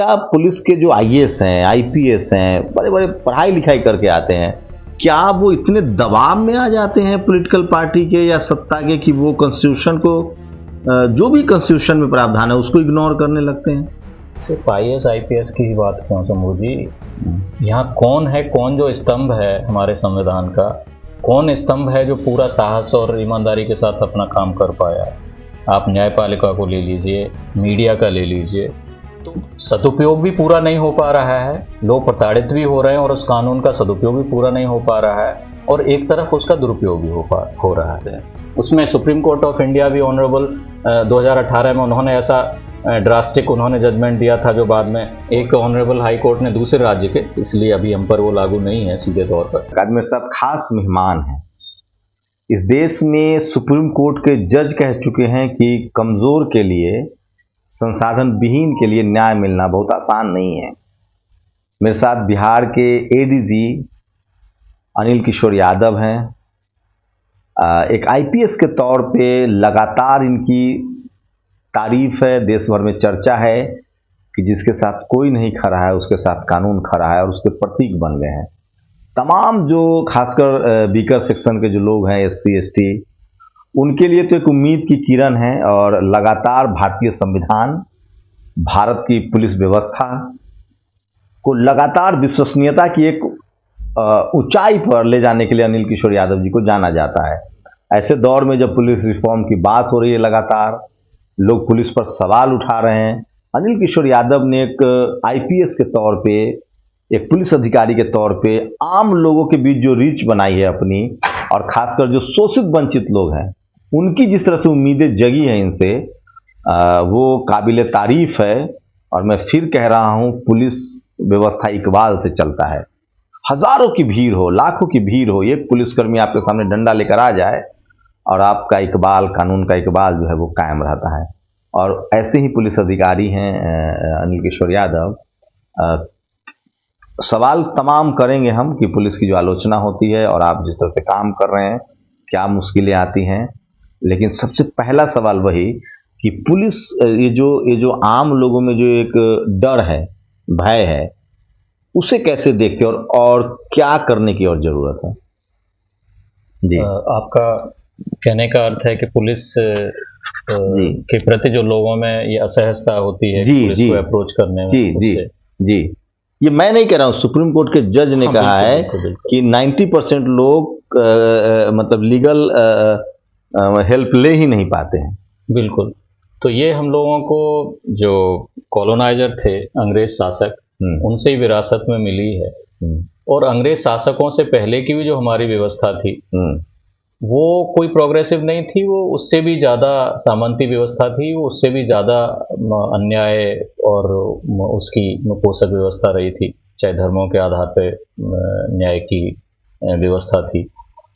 क्या पुलिस के जो आईएएस हैं, आईपीएस हैं, बड़े बड़े पढ़ाई लिखाई करके आते हैं, क्या वो इतने दबाव में आ जाते हैं पॉलिटिकल पार्टी के या सत्ता के कि वो कॉन्स्टिट्यूशन को, जो भी कॉन्स्टिट्यूशन में प्रावधान है उसको इग्नोर करने लगते हैं? सिर्फ आईएएस आईपीएस की ही बात क्यों शंभू जी, यहाँ कौन है, कौन जो स्तंभ है हमारे संविधान का, कौन स्तंभ है जो पूरा साहस और ईमानदारी के साथ अपना काम कर पाया है? आप न्यायपालिका को ले लीजिए, मीडिया का ले लीजिए, तो सदुपयोग भी पूरा नहीं हो पा रहा है, लोग प्रताड़ित भी हो रहे हैं और उस कानून का सदुपयोग भी पूरा नहीं हो पा रहा है, और एक तरफ उसका दुरुपयोग भी हो रहा है। उसमें सुप्रीम कोर्ट ऑफ इंडिया भी ऑनरेबल 2018 में उन्होंने ऐसा ड्रास्टिक उन्होंने जजमेंट दिया था जो बाद में एक ऑनरेबल हाई कोर्ट ने दूसरे राज्य के, इसलिए अभी हम पर वो लागू नहीं है सीधे तौर पर। आज मेरे साथ खास मेहमान हैं। इस देश में सुप्रीम कोर्ट के जज कह चुके हैं कि कमजोर के लिए, संसाधन विहीन के लिए न्याय मिलना बहुत आसान नहीं है। मेरे साथ बिहार के एडीजी अनिल किशोर यादव हैं। एक आईपीएस के तौर पे लगातार इनकी तारीफ है, देश भर में चर्चा है कि जिसके साथ कोई नहीं खड़ा है उसके साथ कानून खड़ा है, और उसके प्रतीक बन गए हैं। तमाम जो खासकर बीकर सेक्शन के जो लोग हैं, एससी एसटी, उनके लिए तो एक उम्मीद की किरण है, और लगातार भारतीय संविधान, भारत की पुलिस व्यवस्था को लगातार विश्वसनीयता की एक ऊंचाई पर ले जाने के लिए अनिल किशोर यादव जी को जाना जाता है। ऐसे दौर में जब पुलिस रिफॉर्म की बात हो रही है, लगातार लोग पुलिस पर सवाल उठा रहे हैं, अनिल किशोर यादव ने एक आईपीएस के तौर पे, एक पुलिस अधिकारी के तौर पे आम लोगों के बीच जो रीच बनाई है अपनी, और खासकर जो शोषित वंचित लोग हैं उनकी जिस तरह से उम्मीदें जगी हैं इनसे, वो काबिले तारीफ है। और मैं फिर कह रहा हूं, पुलिस व्यवस्था इकबाल से चलता है। हजारों की भीड़ हो, लाखों की भीड़ हो, एक पुलिसकर्मी आपके सामने डंडा लेकर आ जाए और आपका इकबाल, कानून का इकबाल जो है वो कायम रहता है। और ऐसे ही पुलिस अधिकारी हैं अनिल किशोर यादव। सवाल तमाम करेंगे हम कि पुलिस की जो आलोचना होती है और आप जिस तरह से काम कर रहे हैं, क्या मुश्किलें आती हैं, लेकिन सबसे पहला सवाल वही कि पुलिस, ये जो आम लोगों में जो एक डर है, भय है, उसे कैसे देखते और क्या करने की और जरूरत है? जी, आपका कहने का अर्थ है कि पुलिस के प्रति जो लोगों में ये असहजता होती है पुलिस को अप्रोच करने में। जी, ये मैं नहीं कह रहा हूँ, सुप्रीम कोर्ट के जज ने कहा है कि 90% लोग मतलब लीगल हेल्प ले ही नहीं पाते हैं। बिल्कुल। तो ये हम लोगों को जो कॉलोनाइजर थे, अंग्रेज शासक, उनसे ही विरासत में मिली है। और अंग्रेज शासकों से पहले की भी जो हमारी व्यवस्था थी वो कोई प्रोग्रेसिव नहीं थी, वो उससे भी ज़्यादा सामंती व्यवस्था थी, वो उससे भी ज़्यादा अन्याय और उसकी पोषक व्यवस्था रही थी। चाहे धर्मों के आधार पर न्याय की व्यवस्था थी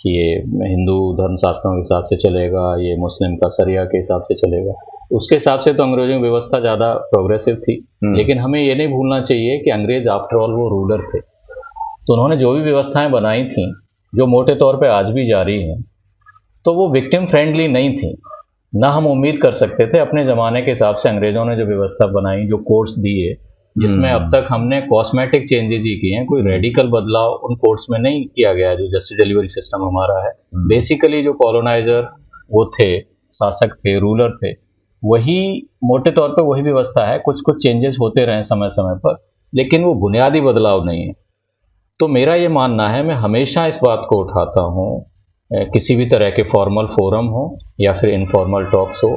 कि ये हिंदू धर्म शास्त्रों के हिसाब से चलेगा, ये मुस्लिम का शरिया के हिसाब से चलेगा। उसके हिसाब से तो अंग्रेजों की व्यवस्था ज़्यादा प्रोग्रेसिव थी। लेकिन हमें ये नहीं भूलना चाहिए कि अंग्रेज आफ्टर ऑल वो रूलर थे। तो उन्होंने जो भी व्यवस्थाएं बनाई थी, जो मोटे तौर पे आज भी जारी हैं, तो वो विक्टिम फ्रेंडली नहीं थी। ना हम उम्मीद कर सकते थे अपने ज़माने के हिसाब से अंग्रेज़ों ने जो व्यवस्था बनाई, जो कोर्ट्स दिए, जिसमें अब तक हमने कॉस्मेटिक चेंजेस ही किए हैं, कोई रेडिकल बदलाव उन कोर्ट्स में नहीं किया गया है। जो जस्टिस डिलीवरी सिस्टम हमारा है, बेसिकली जो कॉलोनाइजर वो थे, शासक थे, रूलर थे, वही मोटे तौर पे वही व्यवस्था है। कुछ कुछ चेंजेस होते रहे समय समय पर, लेकिन वो बुनियादी बदलाव नहीं है। तो मेरा ये मानना है, मैं हमेशा इस बात को उठाता हूँ, किसी भी तरह के फॉर्मल फोरम हो या फिर इनफॉर्मल टॉक्स हो,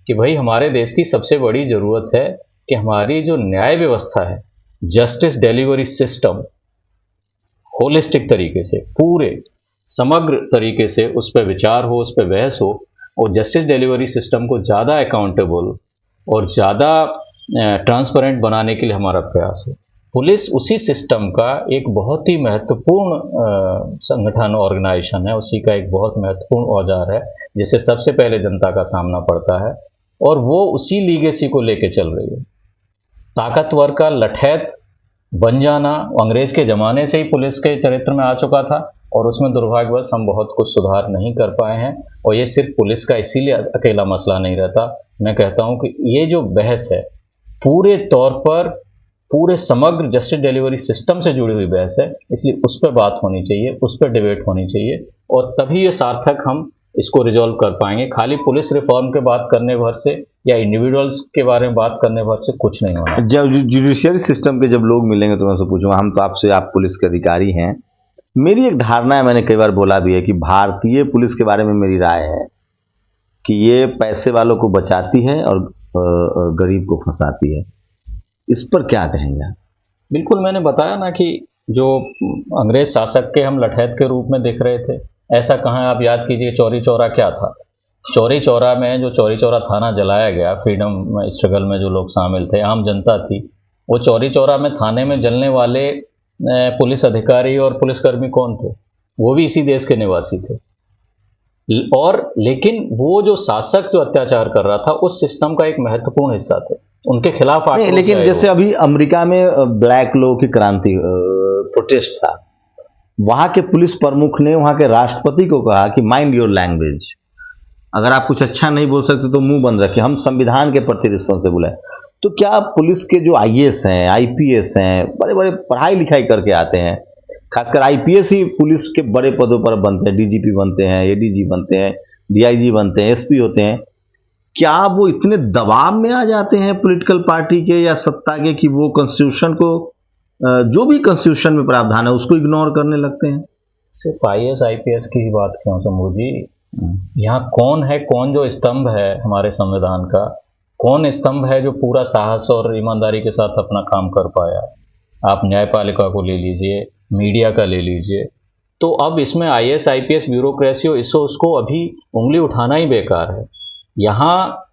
कि भाई हमारे देश की सबसे बड़ी ज़रूरत है कि हमारी जो न्याय व्यवस्था है, जस्टिस डिलीवरी सिस्टम, होलिस्टिक तरीके से, पूरे समग्र तरीके से उस पर विचार हो, उस पर बहस हो, और जस्टिस डिलीवरी सिस्टम को ज़्यादा अकाउंटेबल और ज़्यादा ट्रांसपेरेंट बनाने के लिए हमारा प्रयास हो। पुलिस उसी सिस्टम का एक बहुत ही महत्वपूर्ण संगठन, ऑर्गेनाइजेशन है, उसी का एक बहुत महत्वपूर्ण औजार है जिसे सबसे पहले जनता का सामना पड़ता है, और वो उसी लीगेसी को लेके चल रही है। ताकतवर का लठैत बन जाना अंग्रेज के ज़माने से ही पुलिस के चरित्र में आ चुका था, और उसमें दुर्भाग्यवश हम बहुत कुछ सुधार नहीं कर पाए हैं। और ये सिर्फ पुलिस का इसीलिए अकेला मसला नहीं रहता। मैं कहता हूँ कि ये जो बहस है पूरे तौर पर पूरे समग्र जस्टिस डिलीवरी सिस्टम से जुड़ी हुई बहस है, इसलिए उस पर बात होनी चाहिए, उस पर डिबेट होनी चाहिए, और तभी ये सार्थक हम इसको रिजॉल्व कर पाएंगे। खाली पुलिस रिफॉर्म के बात करने भर से या इंडिविजुअल्स के बारे में बात करने भर से कुछ नहीं होना। जब जुडिशियरी सिस्टम के जब लोग मिलेंगे तो मैं उनसे पूछूंगा, हम तो आपसे, आप पुलिस के अधिकारी हैं, मेरी एक धारणा है, मैंने कई बार बोला भी है कि भारतीय पुलिस के बारे में मेरी राय है कि ये पैसे वालों को बचाती है और गरीब को फंसाती है। इस पर क्या कहेंगे? बिल्कुल, मैंने बताया ना कि जो अंग्रेज शासक के हम लठैत के रूप में दिख रहे थे, ऐसा कहाँ। आप याद कीजिए चौरी चौरा क्या था। चौरी चौरा में जो चौरी चौरा थाना जलाया गया, फ्रीडम स्ट्रगल में जो लोग शामिल थे, आम जनता थी, वो चौरी चौरा में थाने में जलने वाले पुलिस अधिकारी और पुलिसकर्मी कौन थे? वो भी इसी देश के निवासी थे। और लेकिन वो जो शासक जो अत्याचार कर रहा था उस सिस्टम का एक महत्वपूर्ण हिस्सा थे, उनके खिलाफ नहीं, लेकिन जैसे अभी अमेरिका में ब्लैक लोगों की क्रांति प्रोटेस्ट था, वहां के पुलिस प्रमुख ने वहां के राष्ट्रपति को कहा कि माइंड योर लैंग्वेज, अगर आप कुछ अच्छा नहीं बोल सकते तो मुंह बंद रखिए, हम संविधान के प्रति रिस्पॉन्सिबल है। तो क्या पुलिस के जो आईएएस हैं, आईपीएस हैं, बड़े बड़े पढ़ाई लिखाई करके आते हैं, खासकर आईपीएस ही पुलिस के बड़े पदों पर बनते हैं, डीजीपी बनते हैं, एडीजी बनते हैं, डीआईजी बनते हैं, एसपी होते हैं, क्या वो इतने दबाव में आ जाते हैं पॉलिटिकल पार्टी के या सत्ता के कि वो कॉन्स्टिट्यूशन को, जो भी कॉन्स्टिट्यूशन में प्रावधान है उसको इग्नोर करने लगते हैं? सिर्फ आईएएस आईपीएस की ही बात क्यों शंभू जी, यहाँ कौन है, कौन जो स्तंभ है हमारे संविधान का, कौन स्तंभ है जो पूरा साहस और ईमानदारी के साथ अपना काम कर पाया? आप न्यायपालिका को ले लीजिए, मीडिया का ले लीजिए, तो अब इसमें आईएएस आईपीएस ब्यूरोक्रेसी हो, इसको उसको अभी उंगली उठाना ही बेकार है। यहाँ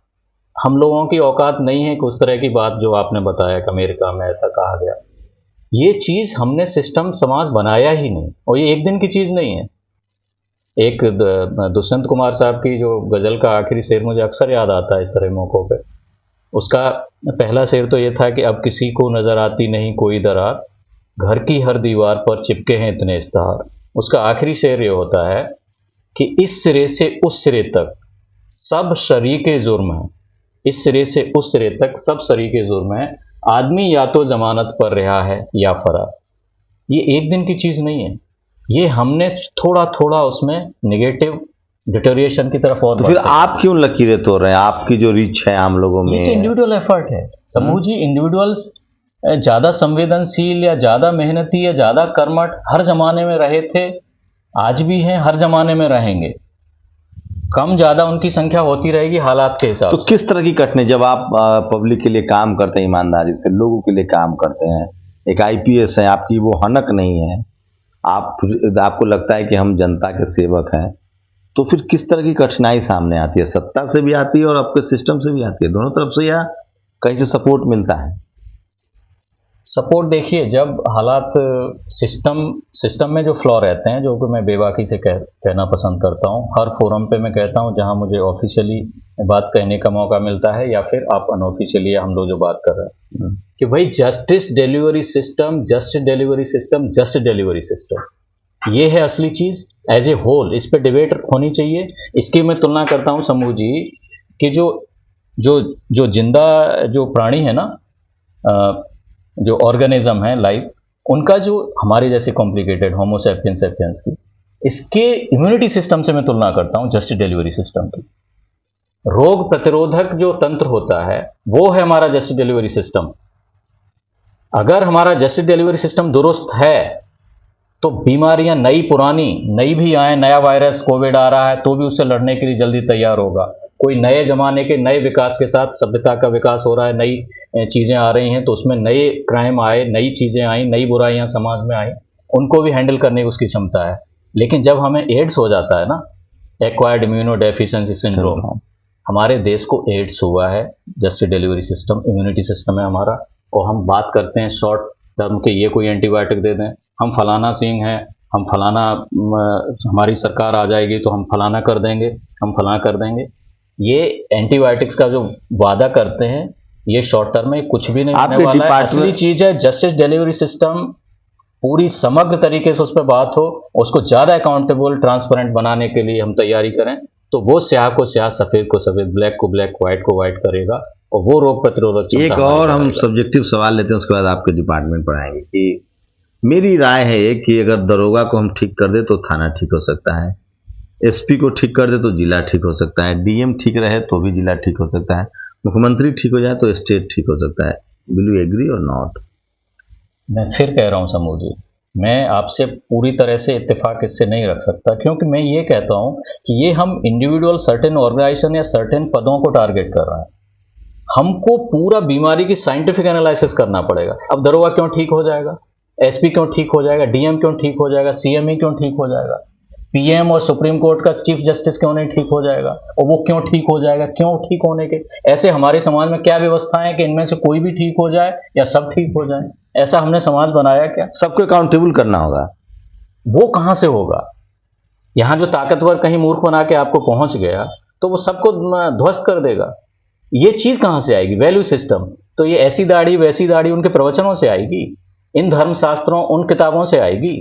हम लोगों की औकात नहीं है कि उस तरह की बात जो आपने बताया कि अमेरिका में ऐसा कहा गया, ये चीज़ हमने सिस्टम समाज बनाया ही नहीं, और ये एक दिन की चीज़ नहीं है। एक दुष्यंत कुमार साहब की जो गज़ल का आखिरी शेर मुझे अक्सर याद आता है इस तरह मौक़ों पे। उसका पहला शेर तो ये था कि अब किसी को नज़र आती नहीं कोई दरार, घर की हर दीवार पर चिपके हैं इतने इश्तहार। उसका आखिरी शेर ये होता है कि इस सिरे से उस सिरे तक सब शरीके जुर्म है, इस सिरे से उस सिरे तक सब शरीके जुर्म है, आदमी या तो जमानत पर रिहा है या फरार। ये एक दिन की चीज़ नहीं है, ये हमने थोड़ा थोड़ा उसमें नेगेटिव डिटोरिएशन की तरफ। और तो फिर आप क्यों लकीरें तोड़ रहे हैं? आपकी जो रीच है आम लोगों में, ये इंडिविजुअल एफर्ट है समूह जी। इंडिविजुअल्स ज़्यादा संवेदनशील या ज़्यादा मेहनती या ज़्यादा कर्मठ हर जमाने में रहे थे, आज भी हैं, हर जमाने में रहेंगे। कम ज़्यादा उनकी संख्या होती रहेगी हालात के हिसाब से। तो किस तरह की कठिनाई, जब आप पब्लिक के लिए काम करते हैं, ईमानदारी से लोगों के लिए काम करते हैं, एक आईपीएस है, आपकी वो हनक नहीं है, आपको लगता है कि हम जनता के सेवक हैं, तो फिर किस तरह की कठिनाई सामने आती है? सत्ता से भी आती है और आपके सिस्टम से भी आती है, दोनों तरफ से, या कहीं से सपोर्ट मिलता है? सपोर्ट देखिए, जब हालात सिस्टम में जो फ्लॉ रहते हैं, जो कि मैं बेबाकी से कहना पसंद करता हूँ, हर फोरम पे मैं कहता हूँ जहाँ मुझे ऑफिशियली बात कहने का मौका मिलता है या फिर आप अनऑफिशियली हम लोग जो बात कर रहे हैं कि भाई justice delivery system, just delivery system, just delivery system, ये है असली चीज़ एज ए होल। इस पर डिबेट होनी चाहिए। इसकी मैं तुलना करता हूँ समूह जी कि जो जिंदा जो प्राणी है ना, जो ऑर्गेनिज्म है लाइफ, उनका जो हमारे जैसे कॉम्प्लिकेटेड होमो सैपियंस सैपियंस की, इसके इम्यूनिटी सिस्टम से मैं तुलना करता हूं जस्टिस डिलीवरी सिस्टम की। रोग प्रतिरोधक जो तंत्र होता है वो है हमारा जस्टिस डिलीवरी सिस्टम। अगर हमारा जस्टिस डिलीवरी सिस्टम दुरुस्त है तो बीमारियां नई पुरानी नई भी आए, नया वायरस कोविड आ रहा है तो भी उससे लड़ने के लिए जल्दी तैयार होगा। कोई नए जमाने के नए विकास के साथ सभ्यता का विकास हो रहा है, नई चीज़ें आ रही हैं तो उसमें नए क्राइम आए, नई चीज़ें आई, नई बुराइयां समाज में आई, उनको भी हैंडल करने की उसकी क्षमता है। लेकिन जब हमें एड्स हो जाता है ना, एक्वायर्ड इम्यूनो डेफिशिएंसी सिंड्रोम, हमारे देश को एड्स हुआ है, justice delivery system immunity system है हमारा, और हम बात करते हैं शॉर्ट टर्म के, ये कोई एंटीबायोटिक दे दें, हम फलाना सिंह हैं, हम फलाना, हमारी सरकार आ जाएगी तो हम फलाना कर देंगे, हम फलाना कर देंगे। ये एंटीबायोटिक्स का जो वादा करते हैं ये शॉर्ट टर्म में कुछ भी नहीं होने वाला है। असली चीज़ है जस्टिस डिलीवरी सिस्टम पूरी समग्र तरीके से उस पर बात हो, उसको ज़्यादा अकाउंटेबल ट्रांसपेरेंट बनाने के लिए हम तैयारी करें, तो वो स्याह को स्याह, सफ़ेद को सफ़ेद, ब्लैक को ब्लैक, वाइट को वाइट करेगा। और वो रोग प्रतिरोधक क्षमता एक हमारी और हम बढ़ाएगा। सब्जेक्टिव सवाल लेते हैं, उसके बाद आपके डिपार्टमेंट पर आएंगे कि मेरी राय है ये कि अगर दरोगा को हम ठीक कर दे तो थाना ठीक हो सकता है, एसपी को ठीक कर दे तो जिला ठीक हो सकता है, डीएम ठीक रहे तो भी जिला ठीक हो सकता है, मुख्यमंत्री ठीक हो जाए तो स्टेट ठीक हो सकता है। विल यू एग्री और नॉट? मैं फिर कह रहा हूं समूह जी, मैं आपसे पूरी तरह से इत्तेफाक इससे नहीं रख सकता, क्योंकि मैं ये कहता हूं कि ये हम इंडिविजुअल सर्टेन ऑर्गेनाइजेशन या सर्टेन पदों को टारगेट कर रहे हैं। हमको पूरा बीमारी की साइंटिफिक एनालिसिस करना पड़ेगा। अब दरोगा क्यों ठीक हो जाएगा, एसपी क्यों ठीक हो जाएगा, डीएम क्यों ठीक हो जाएगा, सीएमई क्यों ठीक हो जाएगा, पीएम और सुप्रीम कोर्ट का चीफ जस्टिस क्यों नहीं ठीक हो जाएगा, और वो क्यों ठीक हो जाएगा, क्यों ठीक होने के ऐसे हमारे समाज में क्या व्यवस्था है कि इनमें से कोई भी ठीक हो जाए या सब ठीक हो जाए? ऐसा हमने समाज बनाया क्या? सबको अकाउंटेबल करना होगा। वो कहां से होगा? यहां जो ताकतवर कहीं मूर्ख बना के आपको पहुंच गया तो वो सबको ध्वस्त कर देगा। ये चीज कहां से आएगी? Value system. तो ये ऐसी दाढ़ी वैसी दाढ़ी उनके प्रवचनों से आएगी, इन धर्मशास्त्रों उन किताबों से आएगी।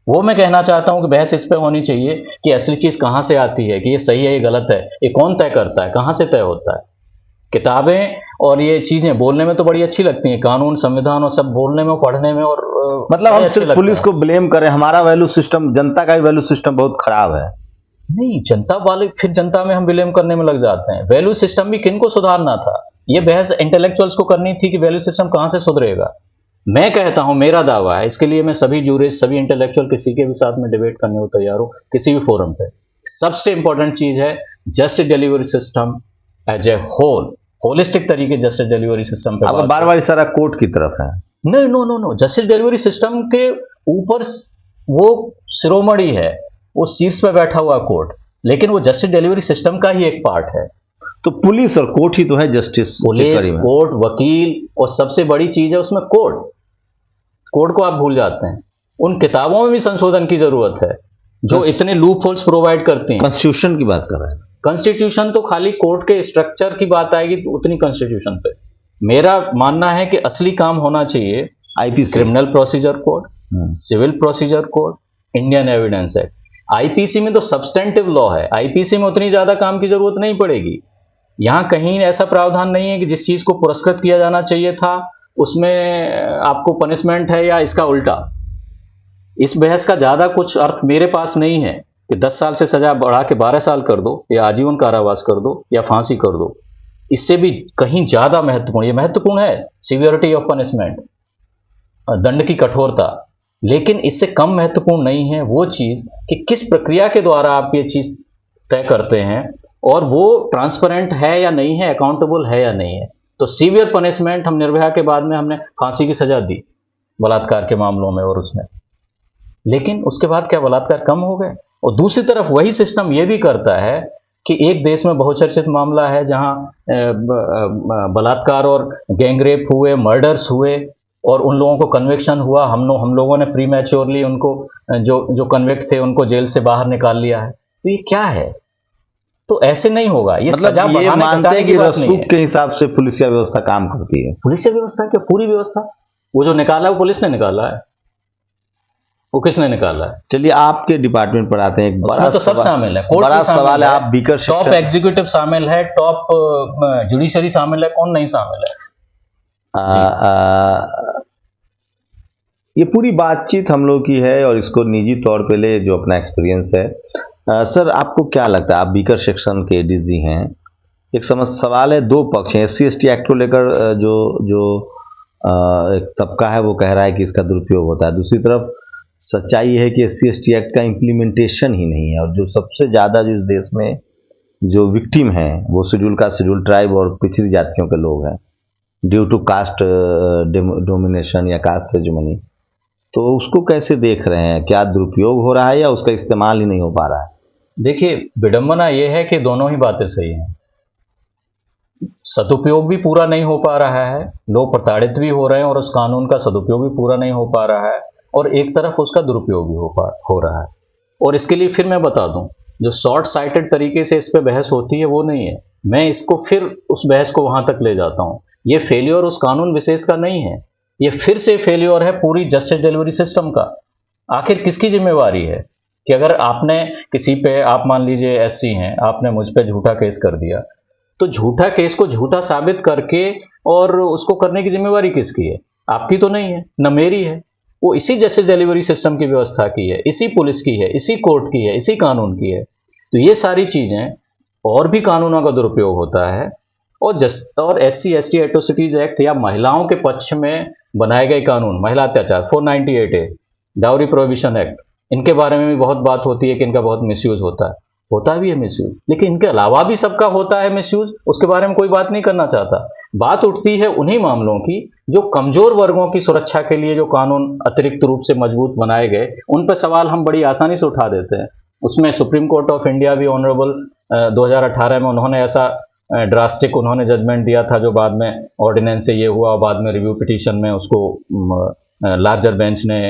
वो मैं कहना चाहता हूं कि बहस इस पे होनी चाहिए कि असली चीज कहां से आती है, कि ये सही है ये गलत है, ये कौन तय करता है, कहां से तय होता है? किताबें और ये चीजें बोलने में तो बड़ी अच्छी लगती हैं, कानून संविधान और सब बोलने में पढ़ने में, और मतलब हम अच्छे सिर्फ लगते पुलिस हैं। को ब्लेम करें, हमारा वैल्यू सिस्टम, जनता का भी वैल्यू सिस्टम बहुत खराब है। नहीं, जनता वाले फिर जनता में हम विलेम करने में लग जाते हैं। वैल्यू सिस्टम भी किनको सुधारना था? ये बहस इंटेलेक्चुअल्स को करनी थी कि वैल्यू सिस्टम कहां से सुधरेगा। मैं कहता हूं, मेरा दावा है, इसके लिए मैं सभी जूरिस्ट सभी इंटेलेक्चुअल किसी के भी साथ में डिबेट करने को तैयार हूं, किसी भी फोरम पे। सबसे इंपॉर्टेंट चीज है justice delivery system as a whole, holistic तरीके जस्टिस डिलीवरी सिस्टम पे अब बात बार बार इशारा कोर्ट की तरफ है। नहीं, no no no, justice delivery system के ऊपर वो शिरोमणि है, वो शीर्ष पे बैठा हुआ कोर्ट, लेकिन वो जस्टिस डिलीवरी सिस्टम का ही एक पार्ट है। तो पुलिस और कोर्ट ही तो है जस्टिस के पुलिस, कड़ी में। कोर्ट, वकील, और सबसे बड़ी चीज है उसमें कोर्ट। कोर्ट को आप भूल जाते हैं। उन किताबों में भी संशोधन की जरूरत है जो इतने लूप होल्स प्रोवाइड करती हैं। कॉन्स्टिट्यूशन की बात कर रहे हैं। कॉन्स्टिट्यूशन तो खाली कोर्ट के स्ट्रक्चर की बात आएगी तो उतनी कॉन्स्टिट्यूशन पे मेरा मानना है कि असली काम होना चाहिए IPC, criminal procedure code, civil procedure code, Indian evidence act. IPC में तो सब्सटेंटिव लॉ है, आईपीसी में उतनी ज्यादा काम की जरूरत नहीं पड़ेगी। यहां कहीं ऐसा प्रावधान नहीं है कि जिस चीज को पुरस्कृत किया जाना चाहिए था उसमें आपको पनिशमेंट है या इसका उल्टा। इस बहस का ज्यादा कुछ अर्थ मेरे पास नहीं है कि 10 साल से सजा बढ़ा के 12 साल कर दो या आजीवन कारावास कर दो या फांसी कर दो। इससे भी कहीं ज्यादा महत्वपूर्ण, ये महत्वपूर्ण है सीवियरिटी ऑफ पनिशमेंट, दंड की कठोरता, लेकिन इससे कम महत्वपूर्ण नहीं है वो चीज कि किस प्रक्रिया के द्वारा आप ये चीज तय करते हैं और वो ट्रांसपेरेंट है या नहीं है, अकाउंटेबल है या नहीं है। तो सीवियर पनिशमेंट हम निर्भया के बाद में हमने फांसी की सजा दी बलात्कार के मामलों में और उसमें, लेकिन उसके बाद क्या बलात्कार कम हो गए? और दूसरी तरफ वही सिस्टम ये भी करता है कि एक देश में बहुचर्चित मामला है जहां बलात्कार और गैंगरेप हुए, मर्डर्स हुए और उन लोगों को कन्विक्शन हुआ, हम लोगों ने प्रीमैच्योरली उनको जो कन्विक्ट थे उनको जेल से बाहर निकाल लिया है। तो ये क्या है? तो ऐसे नहीं होगा। ये सजा मतलब ये बढ़ाने मानते घटाने हैं की कि बात नहीं रसूख है। के हिसाब से पुलिसिया व्यवस्था काम करती है। पुलिस व्यवस्था क्या, पूरी व्यवस्था, वो जो निकाला वो पुलिस ने निकाला है, वो किसने निकाला है? चलिए आपके डिपार्टमेंट पर आते हैं। एक बड़ा उसमें तो सब शामिल है, कोर्ट बड़ा भी शामिल सवाल है। आप बीकर टॉप शिक्षक, एग्जीक्यूटिव शामिल है, टॉप जुडिशरी शामिल है, कौन नहीं शामिल है? ये पूरी बातचीत हम लोग की है और इसको निजी तौर पे ले जो अपना एक्सपीरियंस है। सर आपको क्या लगता है, आप बीकर सेक्शन के एडीजी हैं, एक सवाल है, दो पक्ष हैं। SC/ST एक्ट को लेकर जो एक तबका है वो कह रहा है कि इसका दुरुपयोग होता है, दूसरी तरफ सच्चाई है कि SC/ST एक्ट का इम्प्लीमेंटेशन ही नहीं है और जो सबसे ज़्यादा जो इस देश में जो विक्टिम हैं वो शेड्यूल कास्ट, शेड्यूल ट्राइब और पिछड़ी जातियों के लोग हैं ड्यू टू कास्ट डोमिनेशन या कास्ट हेजेमनी। तो उसको कैसे देख रहे हैं, क्या दुरुपयोग हो रहा है या उसका इस्तेमाल ही नहीं हो पा रहा है? देखिए, विडंबना यह है कि दोनों ही बातें सही हैं। सदुपयोग भी पूरा नहीं हो पा रहा है, लोग प्रताड़ित भी हो रहे हैं और उस कानून का सदुपयोग भी पूरा नहीं हो पा रहा है, और एक तरफ उसका दुरुपयोग भी हो रहा है। और इसके लिए फिर मैं बता दूं, जो शॉर्ट साइटेड तरीके से इस पे बहस होती है वो नहीं है। मैं इसको फिर उस बहस को वहां तक ले जाता हूं। ये फेल्योर उस कानून विशेष का नहीं है, ये फिर से फेल्योर है पूरी जस्टिस डिलीवरी सिस्टम का। आखिर किसकी जिम्मेवारी है कि अगर आपने किसी पे, आप मान लीजिए SC हैं, आपने मुझ पे झूठा केस कर दिया, तो झूठा केस को झूठा साबित करके और उसको करने की जिम्मेवारी किसकी है? आपकी तो नहीं है, न मेरी है। वो इसी जस्टिस डिलीवरी सिस्टम की व्यवस्था की है, इसी पुलिस की है, इसी कोर्ट की है, इसी कानून की है। तो ये सारी चीजें, और भी कानूनों का दुरुपयोग होता है। और SC ST एट्रोसिटीज एक्ट या महिलाओं के पक्ष में बनाए गए कानून, महिला अत्याचार 498A, डाउरी प्रोहिबिशन एक्ट, इनके बारे में भी बहुत बात होती है कि इनका बहुत मिसयूज होता भी है मिसयूज, लेकिन इनके अलावा भी सबका होता है मिसयूज, उसके बारे में कोई बात नहीं करना चाहता। बात उठती है उन्हीं मामलों की जो कमजोर वर्गों की सुरक्षा के लिए जो कानून अतिरिक्त रूप से मजबूत बनाए गए, उन पर सवाल हम बड़ी आसानी से उठा देते हैं। उसमें सुप्रीम कोर्ट ऑफ इंडिया भी ऑनरेबल 2018 में उन्होंने ऐसा ड्रास्टिक उन्होंने जजमेंट दिया था, जो बाद में ऑर्डिनेंस से ये हुआ और बाद में रिव्यू पिटीशन में उसको लार्जर बेंच ने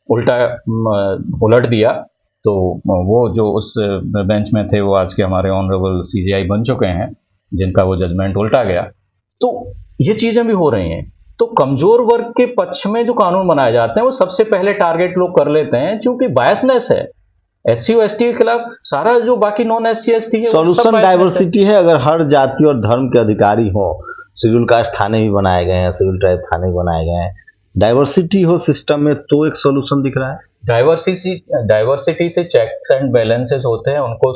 उलट दिया। तो वो जो उस बेंच में थे वो आज के हमारे ऑनरेबल CJI बन चुके हैं, जिनका वो जजमेंट उल्टा गया। तो ये चीजें भी हो रही हैं। तो कमजोर वर्ग के पक्ष में जो कानून बनाए जाते हैं वो सबसे पहले टारगेट लोग कर लेते हैं, क्योंकि बायसनेस है। SC और ST के खिलाफ सारा जो बाकी नॉन SC ST है, सॉल्यूशन डाइवर्सिटी है। अगर हर जाति और धर्म के अधिकारी हो, शेड्यूल कास्ट थाने भी बनाए गए हैं, शेड्यूल ट्राइब थाने भी बनाए गए हैं, डाइवर्सिटी हो सिस्टम में, तो एक सॉल्यूशन दिख रहा है। डाइवर्सिटी से चेक्स एंड बैलेंसेस होते हैं, उनको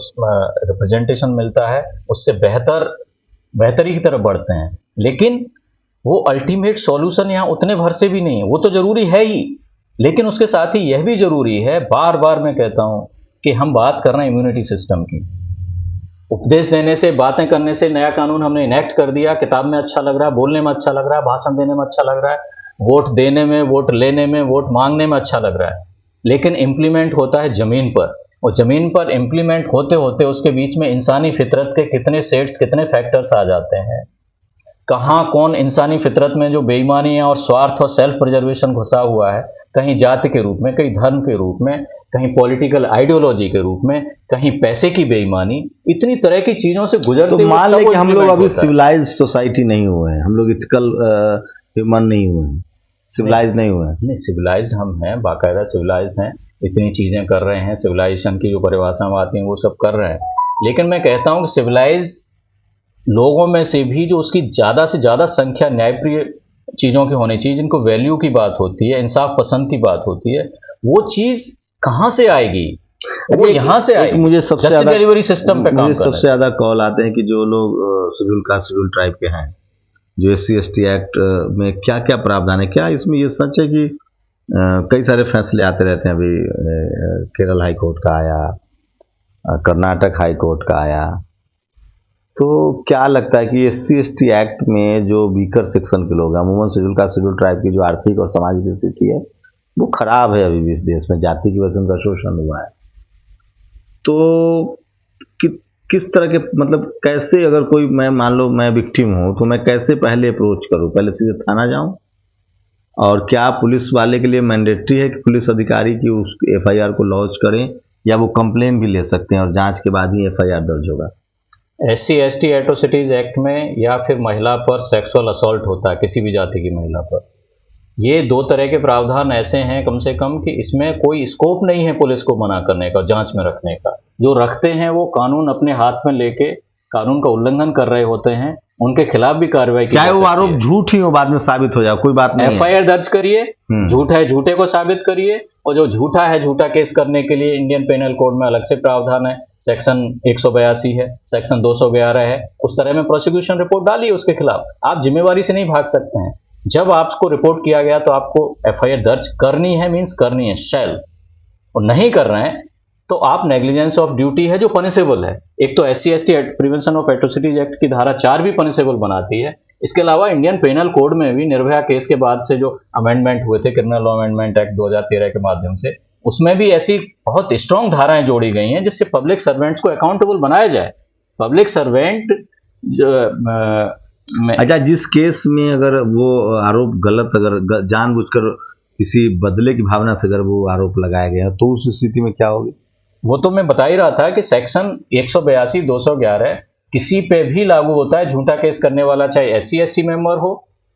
रिप्रेजेंटेशन मिलता है, उससे बेहतरी की तरफ बढ़ते हैं। लेकिन वो अल्टीमेट सॉल्यूशन यहाँ उतने भर से भी नहीं है। वो तो जरूरी है ही, लेकिन उसके साथ ही यह भी जरूरी है, बार बार मैं कहता हूं कि हम बात कर रहे हैं इम्यूनिटी सिस्टम की। उपदेश देने से, बातें करने से नया कानून हमने इनेक्ट कर दिया, किताब में अच्छा लग रहा है, बोलने में अच्छा लग रहा है, भाषण देने में अच्छा लग रहा है, वोट देने में, वोट लेने में, वोट मांगने में अच्छा लग रहा है, लेकिन इंप्लीमेंट होता है जमीन पर। और जमीन पर इंप्लीमेंट होते होते उसके बीच में इंसानी फितरत के कितने सेट्स, कितने फैक्टर्स आ जाते हैं। कहाँ कौन इंसानी फितरत में जो बेईमानी है और स्वार्थ और सेल्फ प्रिजर्वेशन घुसा हुआ है, कहीं जाति के रूप में, कहीं धर्म के रूप में, कहीं पॉलिटिकल आइडियोलॉजी के रूप में, कहीं पैसे की बेईमानी, इतनी तरह की चीजों से गुजरते तो मान लें कि हम लोग अभी सिविलाइज सोसाइटी नहीं हुए हैं, हम लोग इथिकल ह्यूमन नहीं हुए हैं, सिविलाइज नहीं हुए हैं। नहीं, सिविलाइज्ड हम हैं, बाकायदा सिविलाइज्ड हैं, इतनी चीजें कर रहे हैं, सिविलाइजेशन की जो परिभाषा आती है वो सब कर रहे हैं। लेकिन मैं कहता हूं कि सिविलाइज लोगों में से भी जो उसकी ज्यादा से ज्यादा संख्या न्यायप्रिय चीजों की होनी चाहिए, जिनको वैल्यू की बात होती है, इंसाफ पसंद की बात होती है, वो चीज कहां से आएगी? वो यहां से आएगी। मुझे सबसे ज्यादा डिलीवरी सिस्टम पे काम सबसे ज्यादा कॉल आते हैं कि जो लोग शेड्यूल कास्ट, शेड्यूल ट्राइब के हैं, जो SC ST एक्ट में क्या क्या प्रावधान है, क्या इसमें ये सच है कि कई सारे फैसले आते रहते हैं। अभी केरल हाई कोर्ट का आया, कर्नाटक हाई कोर्ट का आया, तो क्या लगता है कि SC ST एक्ट में जो वीकर सेक्शन के लोग हैं, अमूमन शेड्यूल कास्ट, शेड्यूल ट्राइब की जो आर्थिक और सामाजिक स्थिति है वो खराब है अभी भी इस देश में, जाति की वजह से उनका शोषण हुआ है। तो किस तरह के, मतलब कैसे, अगर कोई, मैं मान लो मैं विक्टिम हूं, तो मैं कैसे पहले अप्रोच करूं? पहले सीधे थाना जाऊं? और क्या पुलिस वाले के लिए मैंडेटरी है कि पुलिस अधिकारी की उस FIR को लॉन्च करें, या वो कंप्लेन भी ले सकते हैं और जांच के बाद ही FIR दर्ज होगा? SC ST एट्रोसिटीज एक्ट में या फिर महिला पर सेक्सुअल असॉल्ट होता है, किसी भी जाति की महिला पर, ये दो तरह के प्रावधान ऐसे हैं कम से कम कि इसमें कोई स्कोप नहीं है पुलिस को मना करने का, जांच में रखने का। जो रखते हैं वो कानून अपने हाथ में लेके कानून का उल्लंघन कर रहे होते हैं, उनके खिलाफ भी कार्रवाई की, चाहे वो आरोप झूठ ही हो, बाद में साबित हो जाए, कोई बात नहीं। FIR दर्ज करिए, झूठ है झूठे को साबित करिए, और जो झूठा है, झूठा केस करने के लिए इंडियन पेनल कोड में अलग से प्रावधान है, सेक्शन 182 है, सेक्शन 211 है, उस तरह में प्रोसिक्यूशन रिपोर्ट डालिए उसके खिलाफ। आप जिम्मेवारी से नहीं भाग सकते हैं। जब आपको रिपोर्ट किया गया तो आपको FIR दर्ज करनी है, मीन्स करनी है, शैल, और नहीं कर रहे हैं तो आप नेग्लिजेंस ऑफ ड्यूटी है जो पनिशेबल है। एक तो SC ST prevention of atrocities act की धारा 4 भी पनिशेबल बनाती है। इसके अलावा इंडियन पेनल कोड में भी निर्भया केस के बाद से जो अमेंडमेंट हुए थे, क्रिमिनल लॉ अमेंडमेंट एक्ट 2013 के माध्यम से, उसमें भी ऐसी बहुत स्ट्रॉन्ग धाराएं जोड़ी गई हैं जिससे पब्लिक सर्वेंट्स को अकाउंटेबल बनाया जाए। पब्लिक सर्वेंट अच्छा, जिस केस में अगर वो आरोप गलत, अगर जानबूझकर किसी बदले की भावना से अगर वो आरोप लगाया गया, तो उस स्थिति में क्या होगी? वो तो मैं बता ही रहा था कि सेक्शन 182, 211 किसी पे भी लागू होता है। झूठा केस करने वाला चाहे SC ST मेंबर हो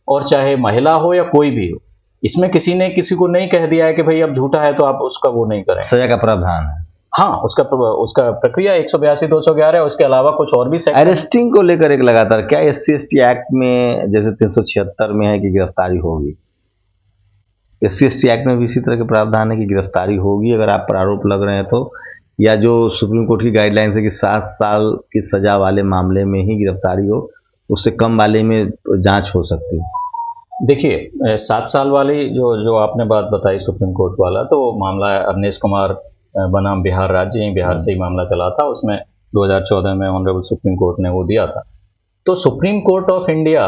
और चाहे महिला हो या कोई भी हो, इसमें किसी ने किसी को नहीं कह दिया है कि भाई अब झूठा है तो आप उसका वो नहीं करें। सजा का प्रावधान है। हाँ, उसका प्रक्रिया 182, 211, उसके अलावा कुछ और भी सेक्शन। अरेस्टिंग को लेकर एक लगातार क्या SC/ST एक्ट में जैसे 376 में है कि गिरफ्तारी होगी, SC/ST एक्ट में भी इसी तरह के प्रावधान है कि गिरफ्तारी होगी अगर आप पर आरोप लग रहे हैं तो, या जो सुप्रीम कोर्ट की गाइडलाइंस है कि 7 साल की सजा वाले मामले में ही गिरफ्तारी हो, उससे कम वाले में जांच हो सकती है? देखिए 7 साल वाली जो आपने बात बताई सुप्रीम कोर्ट वाला, तो मामला अवनीश कुमार बनाम बिहार राज्य, यहीं बिहार से ही मामला चला था। उसमें 2014 में ऑनरेबल सुप्रीम कोर्ट ने वो दिया था। तो सुप्रीम कोर्ट ऑफ इंडिया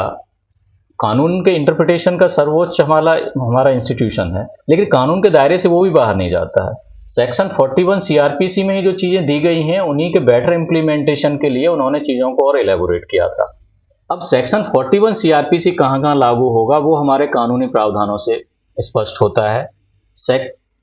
कानून के इंटरप्रिटेशन का सर्वोच्च हमारा इंस्टीट्यूशन है, लेकिन कानून के दायरे से वो भी बाहर नहीं जाता है। सेक्शन 41 CRPC में ही जो चीजें दी गई हैं, उन्हीं के बेटर इंप्लीमेंटेशन के लिए उन्होंने चीजों को और एलेबोरेट किया था। अब सेक्शन 41 CRPC कहाँ लागू होगा, वो हमारे कानूनी प्रावधानों से स्पष्ट होता है।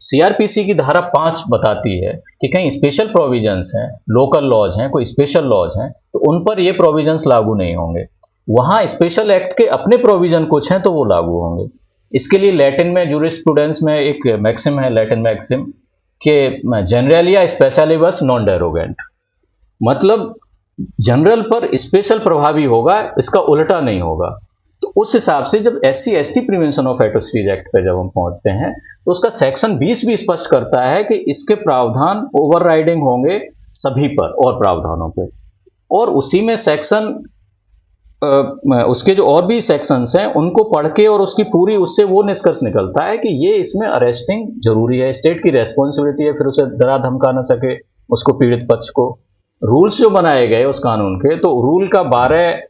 CRPC की धारा 5 बताती है कि कहीं स्पेशल प्रोविजंस हैं, लोकल लॉज हैं, कोई स्पेशल लॉज हैं, तो उन पर ये प्रोविजंस लागू नहीं होंगे। वहां स्पेशल एक्ट के अपने प्रोविजन कुछ हैं तो वो लागू होंगे। इसके लिए लैटिन में जूरिस्प्रूडेंस में एक मैक्सिम है, लैटिन मैक्सिम, के जनरलिया स्पेशलिबस नॉन डेरोगेंट, मतलब जनरल पर स्पेशल प्रभावी होगा, इसका उल्टा नहीं होगा। तो उस हिसाब से जब SC/ST prevention of atrocities act पे जब हम पहुंचते हैं, तो उसका सेक्शन 20 भी स्पष्ट करता है कि इसके प्रावधान ओवरराइडिंग होंगे सभी पर और प्रावधानों पे। और उसी में सेक्शन उसके जो और भी सेक्शंस हैं उनको पढ़ के और उसकी पूरी उससे वो निष्कर्ष निकलता है कि ये इसमें अरेस्टिंग जरूरी है, स्टेट की रेस्पॉन्सिबिलिटी है, फिर उसे डरा धमका ना सके उसको, पीड़ित पक्ष को। रूल्स जो बनाए गए उस कानून के, तो रूल का 12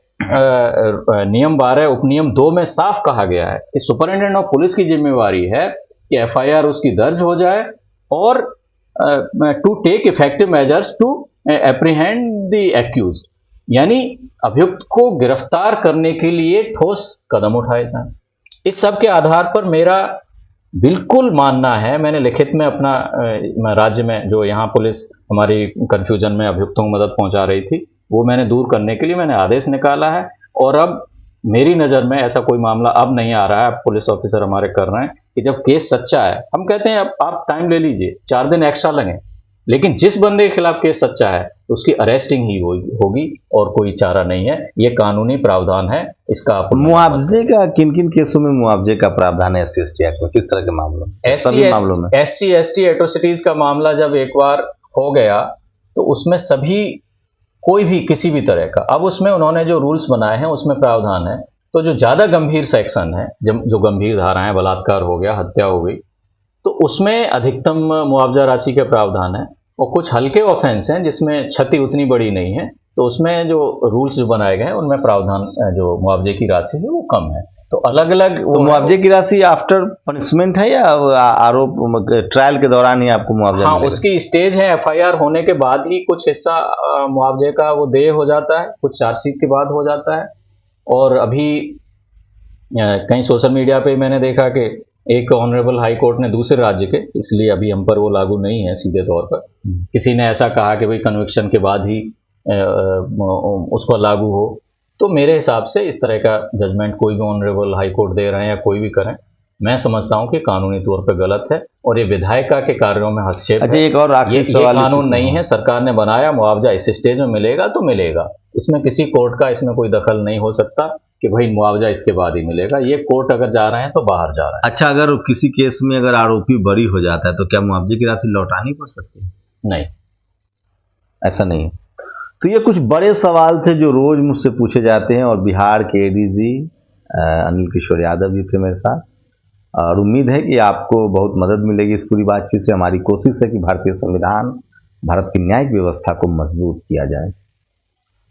नियम 12 उपनियम 2 में साफ कहा गया है कि सुपरिटेंडेंट ऑफ पुलिस की जिम्मेवारी है कि FIR उसकी दर्ज हो जाए और to take effective measures to apprehend the accused, यानी अभियुक्त को गिरफ्तार करने के लिए ठोस कदम उठाए जाएं। इस सब के आधार पर मेरा बिल्कुल मानना है, मैंने लिखित में अपना राज्य में जो यहाँ पुलिस हमारी कंफ्यूजन में अभियुक्तों को मदद पहुंचा रही थी, वो मैंने दूर करने के लिए मैंने आदेश निकाला है। और अब मेरी नज़र में ऐसा कोई मामला अब नहीं आ रहा है। अब पुलिस ऑफिसर हमारे कर रहे हैं कि जब केस सच्चा है, हम कहते हैं अब आप टाइम ले लीजिए, 4 दिन एक्स्ट्रा लगे, लेकिन जिस बंदे के खिलाफ केस सच्चा है उसकी अरेस्टिंग ही होगी और कोई चारा नहीं है। ये कानूनी प्रावधान है। इसका मुआवजे का किन किन केसों में मुआवजे का प्रावधान है SC/ST एक्ट में, किस तरह के मामलों में? सभी मामलों में SC/ST एट्रोसिटीज का मामला जब एक बार हो गया तो उसमें सभी कोई भी किसी भी तरह का, अब उसमें उन्होंने जो रूल्स बनाए हैं उसमें प्रावधान है। तो जो ज्यादा गंभीर सेक्शन है, जो गंभीर धाराएं, बलात्कार हो गया, हत्या हो गई, तो उसमें अधिकतम मुआवजा राशि के प्रावधान है। और कुछ हल्के ऑफेंस हैं जिसमें क्षति उतनी बड़ी नहीं है, तो उसमें जो रूल्स जो बनाए गए हैं उनमें प्रावधान जो मुआवजे की राशि है वो कम है। तो अलग अलग तो मुआवजे की राशि आफ्टर पनिशमेंट है या आरोप ट्रायल के दौरान ही आपको मुआवजा? हाँ, उसकी स्टेज है, FIR होने के बाद ही कुछ हिस्सा मुआवजे का वो देय हो जाता है, कुछ चार्जशीट के बाद हो जाता है। और अभी कहीं सोशल मीडिया पे मैंने देखा कि एक ऑनरेबल हाई कोर्ट ने दूसरे राज्य के, इसलिए अभी हम पर वो लागू नहीं है सीधे तौर पर, किसी ने ऐसा कहा कि भाई कन्विक्शन के बाद ही उसको लागू हो। तो मेरे हिसाब से इस तरह का जजमेंट कोई भी ऑनरेबल हाई कोर्ट दे रहे हैं या कोई भी करें, मैं समझता हूं कि कानूनी तौर पर गलत है और ये विधायिका के कार्यों में हस्तक्षेप है। एक और ये कानून नहीं है, सरकार ने बनाया, मुआवजा इस स्टेज में मिलेगा तो मिलेगा, इसमें किसी कोर्ट का इसमें कोई दखल नहीं हो सकता कि भाई मुआवजा इसके बाद ही मिलेगा। ये कोर्ट अगर जा रहे हैं तो बाहर जा रहे हैं। अच्छा, अगर किसी केस में अगर आरोपी बरी हो जाता है तो क्या मुआवजे की राशि लौटानी पड़ सकती है? नहीं, ऐसा नहीं है। तो ये कुछ बड़े सवाल थे जो रोज मुझसे पूछे जाते हैं, और बिहार के ADG अनिल किशोर यादव जी थे मेरे साथ, और उम्मीद है कि आपको बहुत मदद मिलेगी इस पूरी बातचीत से। हमारी कोशिश है कि भारतीय संविधान, भारत की न्यायिक व्यवस्था को मजबूत किया जाए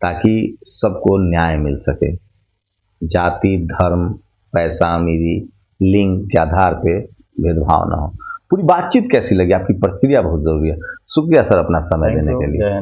ताकि सबको न्याय मिल सके। जाति, धर्म, पैसा, अमीरी, लिंग के आधार पे भेदभाव ना हो। पूरी बातचीत कैसी लगी, आपकी प्रतिक्रिया बहुत जरूरी है। शुक्रिया सर अपना समय देने के लिए।